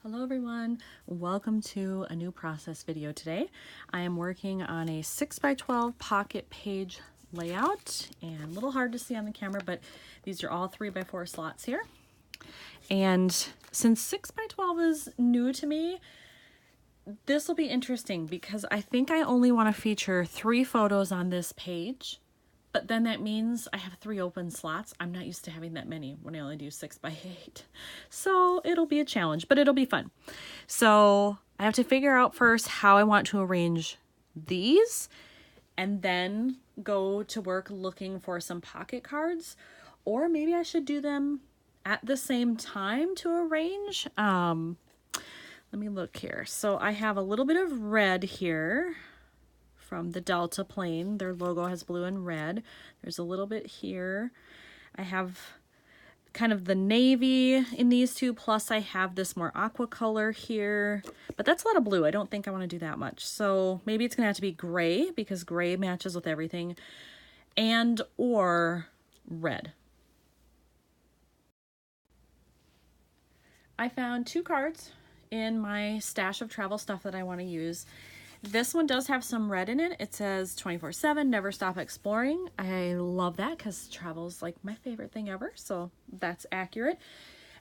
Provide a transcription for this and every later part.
Hello everyone, welcome to a new process video today. I am working on a 6x12 pocket page layout, and a little hard to see on the camera, but these are all 3x4 slots here. And since 6x12 is new to me, this will be interesting because I think I only want to feature 3 photos on this page. But then that means I have 3 open slots. I'm not used to having that many when I only do 6x8. So it'll be a challenge, but it'll be fun. So I have to figure out first how I want to arrange these and then go to work looking for some pocket cards. Or maybe I should do them at the same time to arrange. Let me look here. So I have a little bit of red here from the Delta plane. Their logo has blue and red. There's a little bit here. I have kind of the navy in these two, plus I have this more aqua color here, but that's a lot of blue. I don't think I want to do that much. So maybe it's gonna have to be gray because gray matches with everything, and or red. I found 2 cards in my stash of travel stuff that I want to use. This one does have some red in it. It says 24/7, never stop exploring. I love that because travel is like my favorite thing ever, so that's accurate.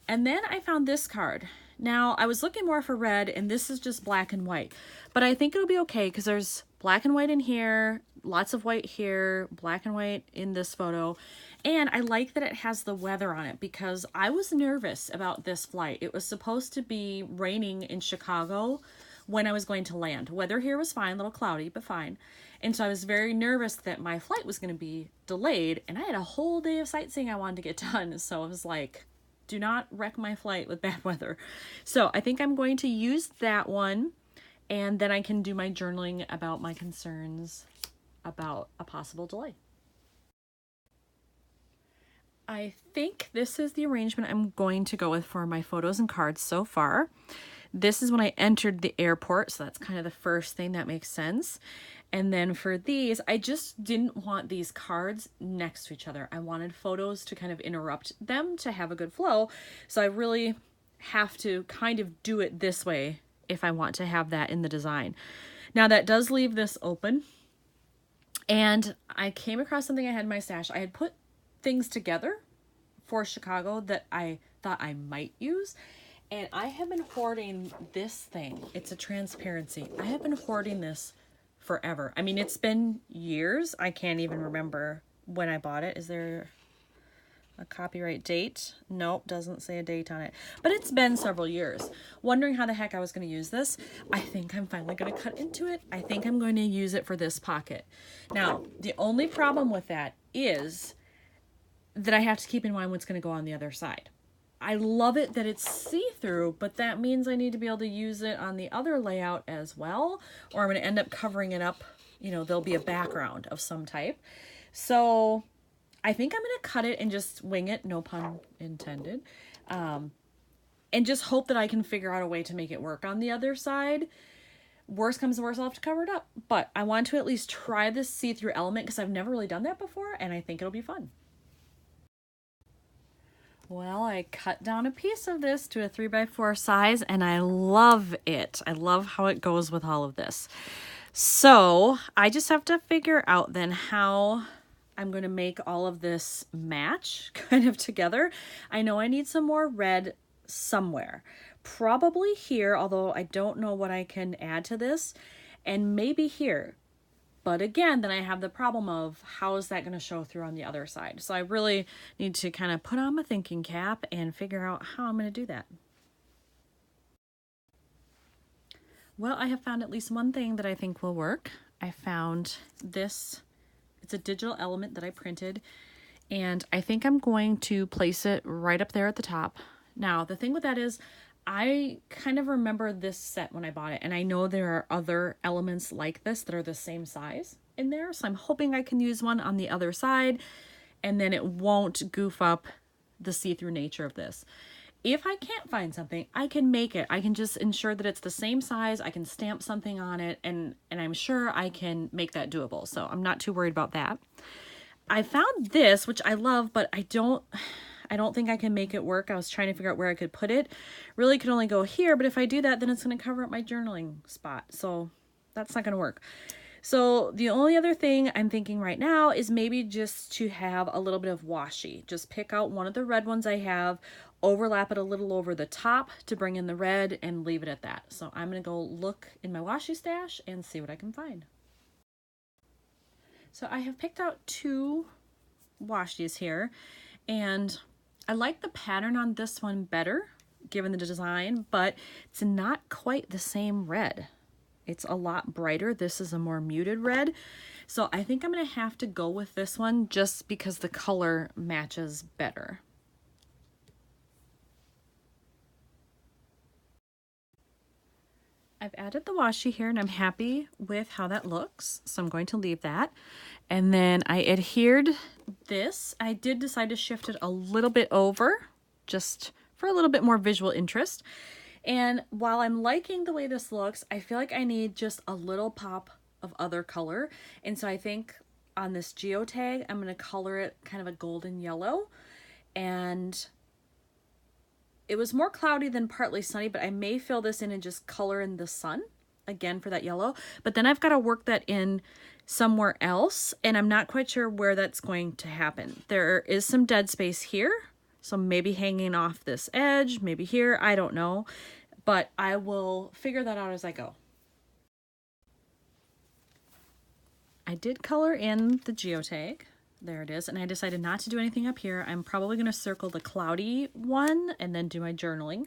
And then I found this card. Now, I was looking more for red, and this is just black and white, but I think it'll be okay because there's black and white in here, lots of white here, black and white in this photo, and I like that it has the weather on it because I was nervous about this flight. It was supposed to be raining in Chicago when I was going to land. Weather here was fine, a little cloudy, but fine. And so I was very nervous that my flight was going to be delayed, and I had a whole day of sightseeing I wanted to get done. So I was like, do not wreck my flight with bad weather. So I think I'm going to use that one, and then I can do my journaling about my concerns about a possible delay. I think this is the arrangement I'm going to go with for my photos and cards so far. This is when I entered the airport, so that's kind of the first thing that makes sense. And then for these, I just didn't want these cards next to each other. I wanted photos to kind of interrupt them to have a good flow. So I really have to kind of do it this way if I want to have that in the design. Now that does leave this open. And I came across something I had in my stash. I had put things together for Chicago that I thought I might use. And I have been hoarding this thing. It's a transparency. I have been hoarding this forever. I mean, it's been years. I can't even remember when I bought it. Is there a copyright date? Nope, doesn't say a date on it. But it's been several years. Wondering how the heck I was going to use this. I think I'm finally going to cut into it. I think I'm going to use it for this pocket. Now, the only problem with that is that I have to keep in mind what's going to go on the other side. I love it that it's see-through, but that means I need to be able to use it on the other layout as well, or I'm going to end up covering it up. You know, there'll be a background of some type. So I think I'm going to cut it and just wing it, no pun intended, and just hope that I can figure out a way to make it work on the other side. Worst comes to worst, I'll have to cover it up. But I want to at least try this see-through element because I've never really done that before, and I think it'll be fun. Well, I cut down a piece of this to a 3x4 size, and I love it. I love how it goes with all of this. So I just have to figure out then how I'm going to make all of this match kind of together. I know I need some more red somewhere. Probably here, although I don't know what I can add to this, and maybe here. But again, then I have the problem of how is that going to show through on the other side? So I really need to kind of put on my thinking cap and figure out how I'm going to do that. Well, I have found at least one thing that I think will work. I found this. It's a digital element that I printed, and I think I'm going to place it right up there at the top. Now, the thing with that is I kind of remember this set when I bought it, and I know there are other elements like this that are the same size in there, so I'm hoping I can use one on the other side, and then it won't goof up the see-through nature of this. If I can't find something, I can make it. I can just ensure that it's the same size, I can stamp something on it, and I'm sure I can make that doable, so I'm not too worried about that. I found this, which I love, but I I don't think I can make it work. I was trying to figure out where I could put it. Really could only go here, but if I do that, then it's going to cover up my journaling spot. So that's not going to work. So the only other thing I'm thinking right now is maybe just to have a little bit of washi. Just pick out one of the red ones I have, overlap it a little over the top to bring in the red, and leave it at that. So I'm going to go look in my washi stash and see what I can find. So I have picked out 2 washis here, and I like the pattern on this one better given the design, but it's not quite the same red. It's a lot brighter. This is a more muted red. So I think I'm going to have to go with this one just because the color matches better. I've added the washi here and I'm happy with how that looks. So I'm going to leave that. And then I adhered this. I did decide to shift it a little bit over just for a little bit more visual interest. And while I'm liking the way this looks, I feel like I need just a little pop of other color. And so I think on this geotag, I'm going to color it kind of a golden yellow. And it was more cloudy than partly sunny, but I may fill this in and just color in the sun again for that yellow. But then I've got to work that in somewhere else, and I'm not quite sure where that's going to happen. There is some dead space here. So maybe hanging off this edge, maybe here, I don't know. But I will figure that out as I go. I did color in the geotag. There it is. And I decided not to do anything up here. I'm probably going to circle the cloudy one and then do my journaling.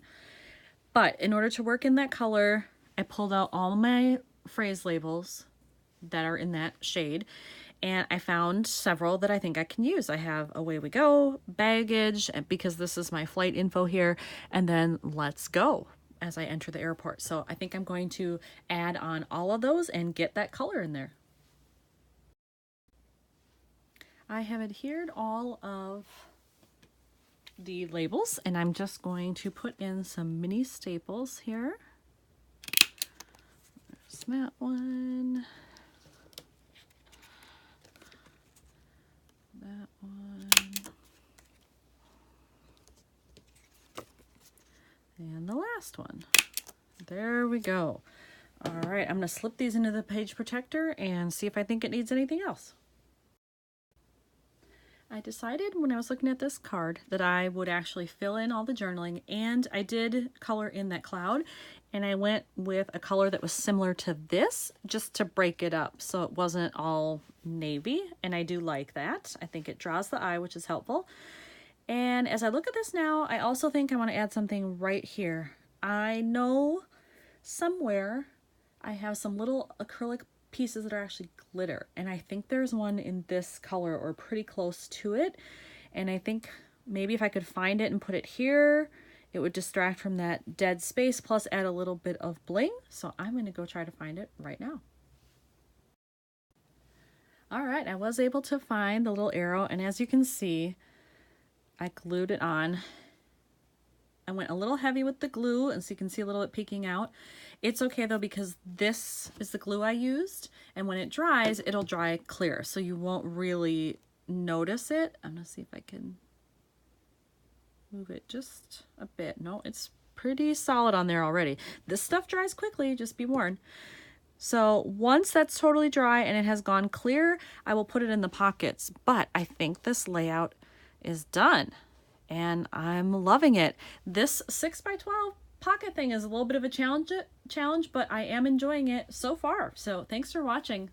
But in order to work in that color, I pulled out all my phrase labels that are in that shade. And I found several that I think I can use. I have away we go, baggage, because this is my flight info here, and then let's go as I enter the airport. So I think I'm going to add on all of those and get that color in there. I have adhered all of the labels, and I'm just going to put in some mini staples here. There's that one. That one. And the last one. There we go. All right, I'm going to slip these into the page protector and see if I think it needs anything else. I decided when I was looking at this card that I would actually fill in all the journaling, and I did color in that cloud, and I went with a color that was similar to this just to break it up so it wasn't all navy, and I do like that. I think it draws the eye, which is helpful. And as I look at this now, I also think I want to add something right here. I know somewhere I have some little acrylic pieces that are actually glitter, and I think there's one in this color or pretty close to it, and I think maybe if I could find it and put it here, it would distract from that dead space plus add a little bit of bling. So I'm going to go try to find it right now. All right, I was able to find the little arrow, and as you can see, I glued it on. I went a little heavy with the glue, and so you can see a little bit peeking out. It's okay though, because this is the glue I used, and when it dries, it'll dry clear, so you won't really notice it. I'm gonna see if I can move it just a bit. No, it's pretty solid on there already. This stuff dries quickly, just be warned. So once that's totally dry and it has gone clear, I will put it in the pockets, but I think this layout is done. And I'm loving it. This 6x12 pocket thing is a little bit of a challenge, but I am enjoying it so far. So thanks for watching.